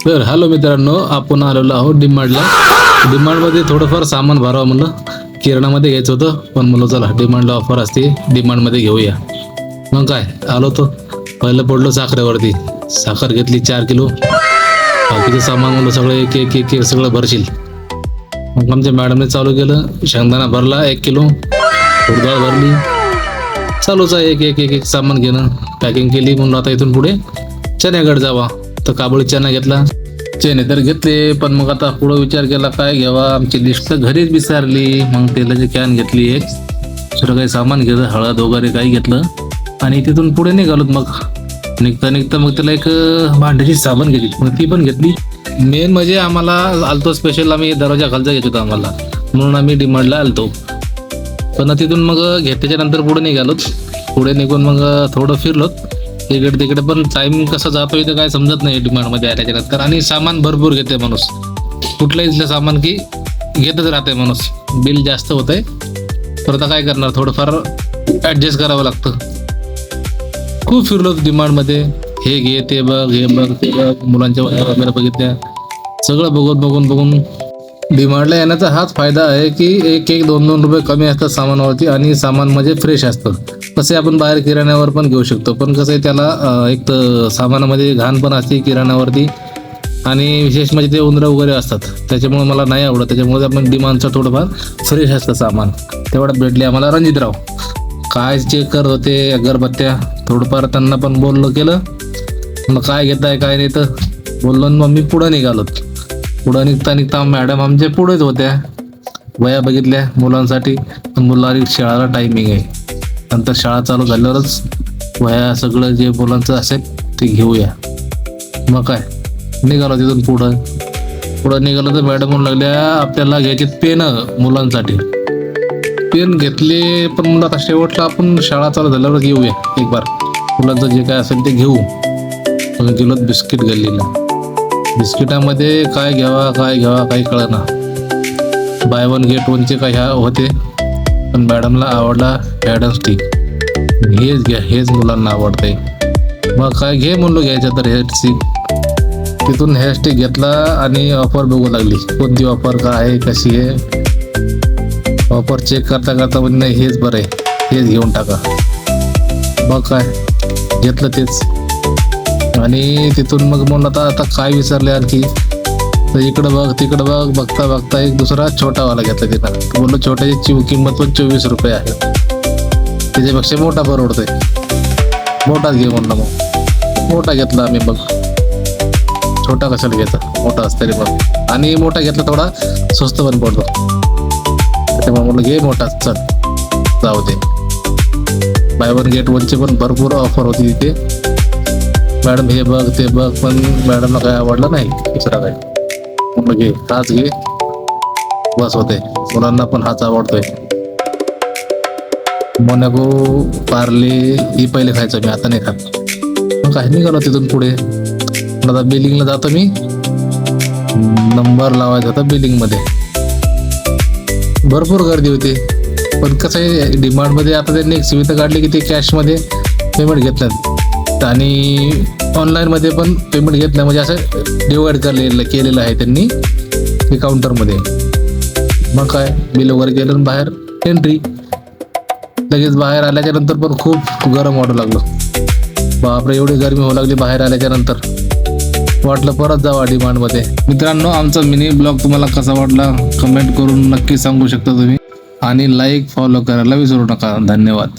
तर हॅलो मित्रांनो, आपण आलेलो आहोत डिमांडला. डिमांडमध्ये थोडंफार सामान भरावं म्हणलं, किराणामध्ये घ्यायचं होतं. पण म्हणलं चला डिमांडला ऑफर असते, डिमांडमध्ये घेऊया. मग काय आलो तो पहिलं पडलो साखरेवरती. साखर घेतली 4 किलो. बाकीचं सामान म्हणलं सगळं एक एक एक एक सगळं भरशील. मग आमच्या मॅडमने चालू केलं. शेंगदाणा भरला 1 किलो, उडदाळ भरली. चालूच आहे एक एक एक एक सामान घेणं. पॅकिंग केली. म्हणून आता इथून पुढे चण्याकडे जावा. तर काबुली चना घेतला. चणे तर घेतले, पण मग आता पुढं विचार केला काय घ्यावा. आमची लिस्ट तर घरीच विसरली. मग तेलाची कॅन घेतली एक, दुसरं काही सामान घेतलं, हळद वगैरे काही घेतलं आणि तिथून पुढे निघालो. मग निघता मग त्याला एक भांड्याची साबण घेतली, मग ती पण घेतली. मेन म्हणजे आम्हाला आलतो स्पेशल, आम्ही दरवाजा खालचा घेत होतो आम्हाला, म्हणून आम्ही डिमांडला आलतो. पण तिथून मग घेतल्याच्या नंतर पुढे निघालो. पुढे निघून मग थोडं फिरलो इकडे तिकडे. पण टाइम कसा जातो इथं काय समजत नाही डिमांडमध्ये आल्याच्या नंतर. आणि सामान भरपूर घेते माणूस, कुठलं इथलं सामान की घेतच राहते माणूस. बिल जास्त होतंय, तर आता काय करणार, थोडंफार ॲडजस्ट करावं लागतं. खूप फिरलो डिमांडमध्ये. हे घे, ते बघ, हे बघ, ते बघ, मुलांच्या वह्या वगैरे बघितल्या. सगळं बघून डिमांडला येण्याचा हाच फायदा आहे की एक एक 2-2 रुपये कमी असतात सामानावरती. आणि सामान म्हणजे फ्रेश असतं. तसे आपण बाहेर किराण्यावर पण घेऊ शकतो, पण कसं आहे त्याला एक तर सामानामध्ये घाण पण असते किराण्यावरती. आणि विशेष म्हणजे ते उंदरं वगैरे असतात, त्याच्यामुळे मला नाही आवडत. त्याच्यामुळे आपण डिमांडचं थोडंफार फ्रेश असतं सामान. तेवढं भेटले आम्हाला रणजितराव. काय चेक करत होते अगरबत्त्या. थोडंफार त्यांना पण बोललो केलं, मग काय घेताय काय नाही तर बोललो. मग मी पुढं निघालो. पुढं निघता मॅडम आमच्या पुढेच होत्या. वया बघितल्या मुलांसाठी. मुलांची शाळेला टायमिंग आहे, नंतर शाळा चालू झाल्यावरच वया सगळं जे मुलांचं असेल ते घेऊया. मग काय निघालो तिथून पुढं निघालो तर मॅडम म्हणू लागल्या आपल्याला घ्यायचे पेन मुलांसाठी. पेन घेतले, पण मुलं आता शेवटला आपण शाळा चालू झाल्यावर घेऊया एक बार. मुलांचं जे काय असेल ते घेऊ. मग गेलो बिस्किट गल्लीला. बिस्किटामध्ये काय घ्यावा काही कळना. बाय 1 गेट 1चे काय ह्या होते, पण मॅडमला आवडला हॅड स्टिक. हेच घ्या, हेच मुलांना आवडतंय. मग काय घे म्हणलो घ्यायचं तर हेड स्टिक. तिथून हेअर स्टिक घेतला आणि ऑफर बघू लागली, कोणती ऑफर काय आहे कशी आहे. ऑफर चेक करता म्हणजे नाही हेच बरं आहे, हेच घेऊन टाका. मग काय घेतलं तेच. आणि तिथून मग म्हणलं आता काय विसरले आणखी. तर इकडं बघ तिकडं बघ, बघता एक दुसरा छोटावाला घेतला तिथं. बोललो छोट्याची किंमत पण 24 रुपये आहे, त्याच्यापेक्षा मोठा परवडतोय, मोठाच घे म्हणलं. मग मोठा घेतला आम्ही. बघ छोटा कशाला घ्यायचा, मोठा असतं रे मग. आणि मोठा घेतला थोडा स्वस्त पण पडतो, त्यामुळे म्हणलं घे मोठा. चल जाऊ दे. बाय 1 गेट 1चे पण भरपूर ऑफर होती तिथे. मॅडम हे बघ ते बघ, पण मॅडमला काय आवडलं नाही. दुसरा काय म्हणलं घे, हाच घे बस होते. मुलांना पण हाच आवडतोय. मोनॅको, पार्ले ही पहिले खायचं मी, आता नाही खात. मग काय निघालो तिथून पुढे. आता बिलिंगला जातो मी. नंबर लावायचा होता बिलिंगमध्ये. भरपूर गर्दी होती, पण कसं आहे डिमांडमध्ये आता त्यांनी एक सुविधा काढली की ते कॅशमध्ये पेमेंट घेतल्यात आणि ऑनलाईनमध्ये पण पेमेंट घेतलं. म्हणजे असं डिवाइड केलेलं आहे त्यांनी ते काउंटरमध्ये. मग काय बिल वगैरे केलं आणि बाहेर एंट्री. लगेच बाहेर आल्याच्या नंतर पण खूप गरम वाटू लागलं. बापरे, एवढी गरमी होऊ लागली बाहेर आल्याच्या नंतर. वाटलं परत जावा डिमांडमध्ये. मित्रांनो, आमचा मिनी ब्लॉग तुम्हाला कसा वाटला कमेंट करून नक्की सांगू शकता तुम्ही. आणि लाईक फॉलो करायला विसरू नका. धन्यवाद.